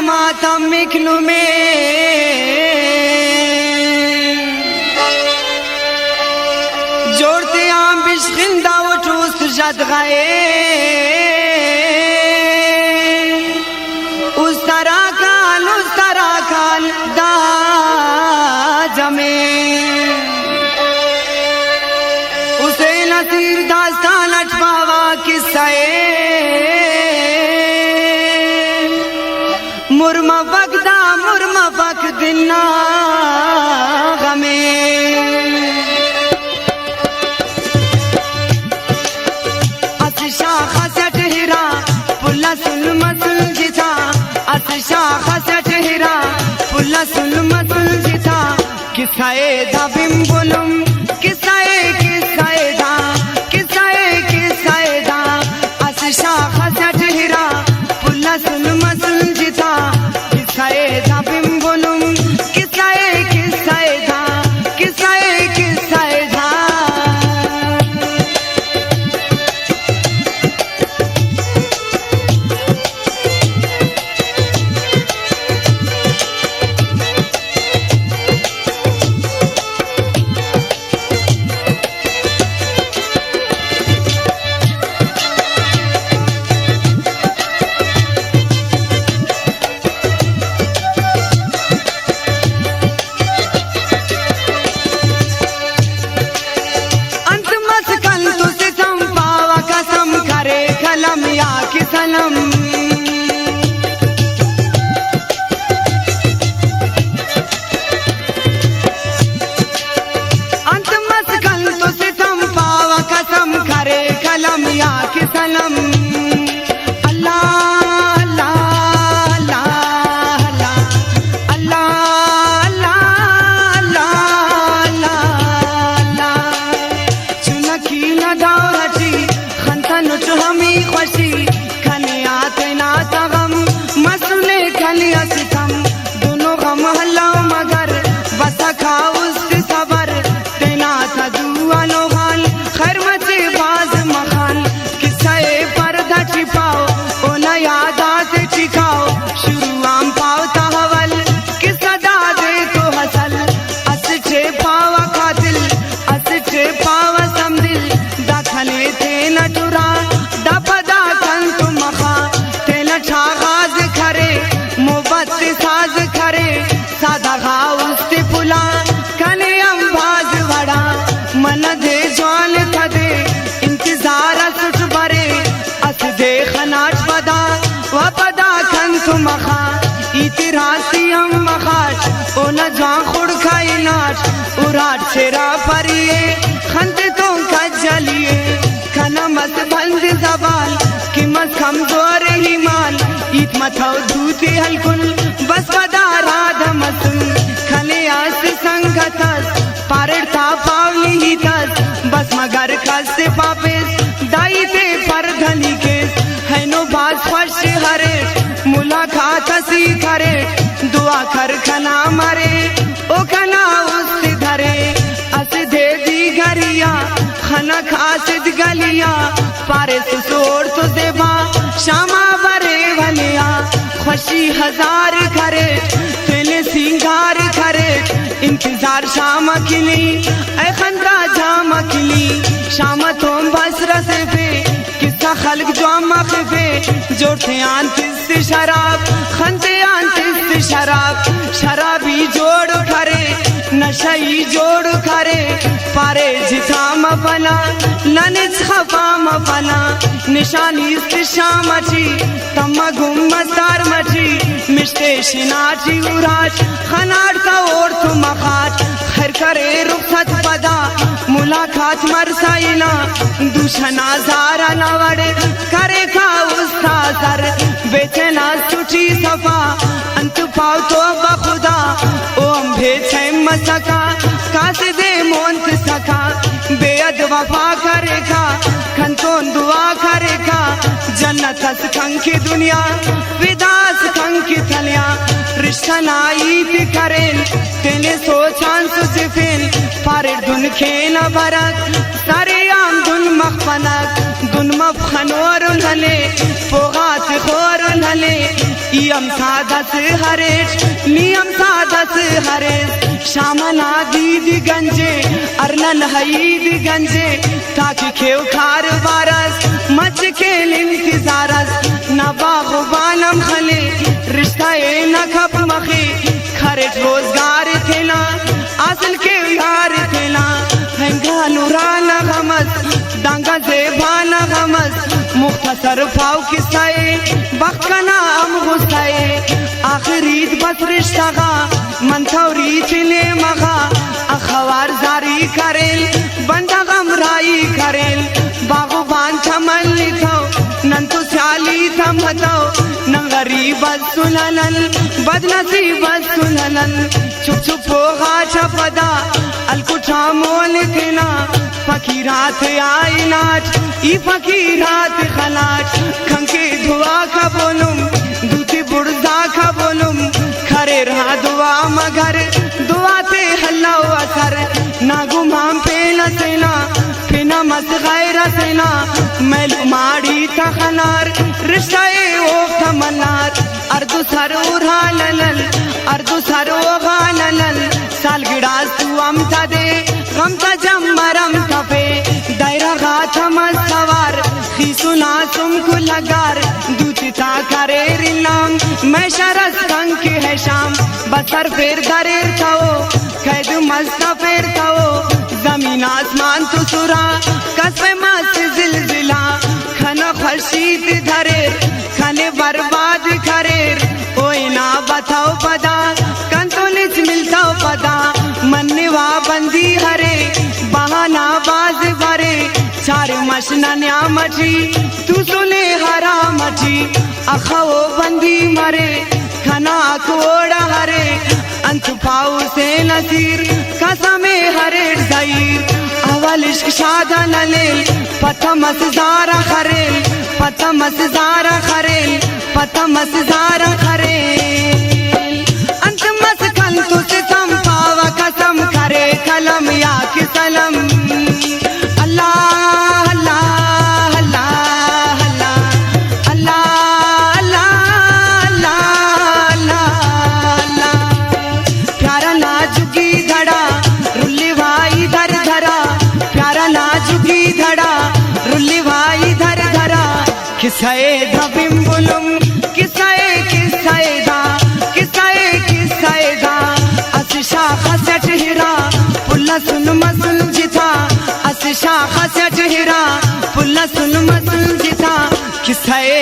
मातम मिखनु में जोड़ते आम बिश्किंदा उठूस जद गए उस तरह काल दा जमे उसे नसीर दास्तान अटवावा किस्से मुर्मा वक्त दिना गमे शाख सटहिरा पुल्ला सुलमसुल जिता शाख सटहिरा पुल्ला सुलमसुल जिता किस्साए दा बिम्बुलुम किस्साए दा शाख सटहिरा पुल्ला सुलमसुल जिता किस्साए दा बिम्बुलुम किस्साए दा सनम अंत मस्कल तो सितम पावा कसम करे कलम या कि सनम चुनकी न दौरती खंतन हमी खुशी दोनों गम हल्ला मगर बसा खाउस सबर तेना था दुआनो हाल खैर मचे बाज मखान किस्से पर्दा छिपाओ ओ न यादा से ठिकाओ शुरू आम पाओ तहवल किस्सा दादे को हसल असचे पावा कातिल असचे पावा समदिल दाखने थे न टुरा दपदा कन तुम मखा तेना छागाज खरे साज करे सादा घाउस ते पुला कने अंबाज वड़ा मन दे जान थदे इंतजार सुट बरे अस दे खनाट बदा वपदा खन तुमखा इतिरासी हम मखाट ओ न जा खुड़ खाई नाच उराट छेरा परिए खंते तो खजलिए खना मत बंद जबान कि मत कमजोर ईमान इत मथाव दूती हलकुल बस पदारा धमसुन खने आस संगतस पारड़ता पावली ही तस बस मगर खस्ते पापेस दाई ते पर धनी केस है नो बास फर्श हरे मुलाकात सी करे दुआ कर खना मरे ओ खना उससे धरे अस दे दी गरिया खना खासिद गलिया पारे सुसोर तो देवा शामा बरे वलिया खुशी हजार करे तेने सिंगार करे इंतजार शाम किली ऐ खंदा जाम किली शाम तुम बस रसे पे किस्सा खल्क जाम पे जोड़ते आंतिस शराब खंते आंतिस शराबी जोड़ करे नशाई जोड़ करे पारे जिताम बना ननिच खफाम बना निशानी शाम ची तम्मा गुम्मदार मची मिश्ते शिनाची उराज खनाट का और तुम मखाट खैर करे रुखसत पदा मुलाकात मरसाइना दूषना जारा नवड़े करे का उसका सर बेचना सुची सफा अंत पाव तो बखुदा ओम भेचे मसका कासे दे मोंत सका बेअद वफा करेगा खंतों दुआ करेगा जन्नत खंकी दुनिया विदास खंकी थलिया रिश्ता नाईत करें तेने सोचान सुजिफिन पारे दुन खेना बरक सारे आम दुन मखफनक दुन मफखनोर उन्हले पोगात खोर नले इयम सादस हरेश नियम सादस हरेश शामना दीद गंजे अरनल हईद गंजे ताकि खेव खार बारस मच के इंतजारस नबागुबानम खले रिश्ता ए न खप मखे खरेट रोजगार थेना असल के यार थेना हंगा नूराना गमस दांगा जेबाना गमस मुख्तसर फाव किस्साए बखना हम गुस्साए आखिरीत बस रिश्ता का मंथौरी चिले मगा अखबार जारी करेल बंदा गमराई करेल बागुबान थमल लिथो नंतु चाली थमतो न गरीब सुनलन बदनसीब सुनलन चुप चुप होगा छपदा अलकुठा मोल थेना फकीरात आई नाच ई फकीरात खलाच खंके दुआ का बोलुम दूती बुर्दा का बोलुम खरे रहा दुआ मगर दुआ ते हल्ला असर ना गुमाम पे लसेना फिना मस गैर सेना मैल माड़ी तखनार रिश्ताए ओ कमनार अर्दु सर उरा ललल अर्दु सर ओगा ललल सालगिड़ास तू अमता दे गमता जम्मरम कफे दायरा गाथम सवार खीसुना तुमको लगार दूतिता करे रिनाम मैं शरस रंग के है शाम बसर फेर दरेर थाओ कैद मस्ता फेर थाओ जमीन आसमान तो सुरा कसबे मस्त जिलजिला खना खर्शीत धरेर खने बर्बाद करेर ओए ना बताओ पदा कंतोलिच मिलता पदा मन्नेवा बंदी हरे बहाना बाज भरे चार मशना न्या मची तू सुने हरा मची अखाओ बंदी मरे खना कोड़ा हरे अंत पाऊ से नसीर कसमे हरे जाहिर अवल इश्क शादा नलेल पता मसजारा खरेल पता मसजारा खरेल पता मसजारा खरेल अंत मसकन तू सितम पावा कसम करे कलम या कि सलम अल्लाह अल्लाह अल्लाह अल्लाह अल्लाह अल्लाह अल्लाह अल्लाह प्यारा नाजुकी धड़ा रुल्ली भाई धर धरा प्यारा नाजुकी धड़ा रुल्ली भाई धर धरा किसाए धबिम बुलुम किसाए किसाए दा किसाए किसाए दा असिशा खसट हिरा पुल्ला सुन मसुल जिथा असिशा खसट हिरा पुल्ला सुन मसुल जिथा किसाए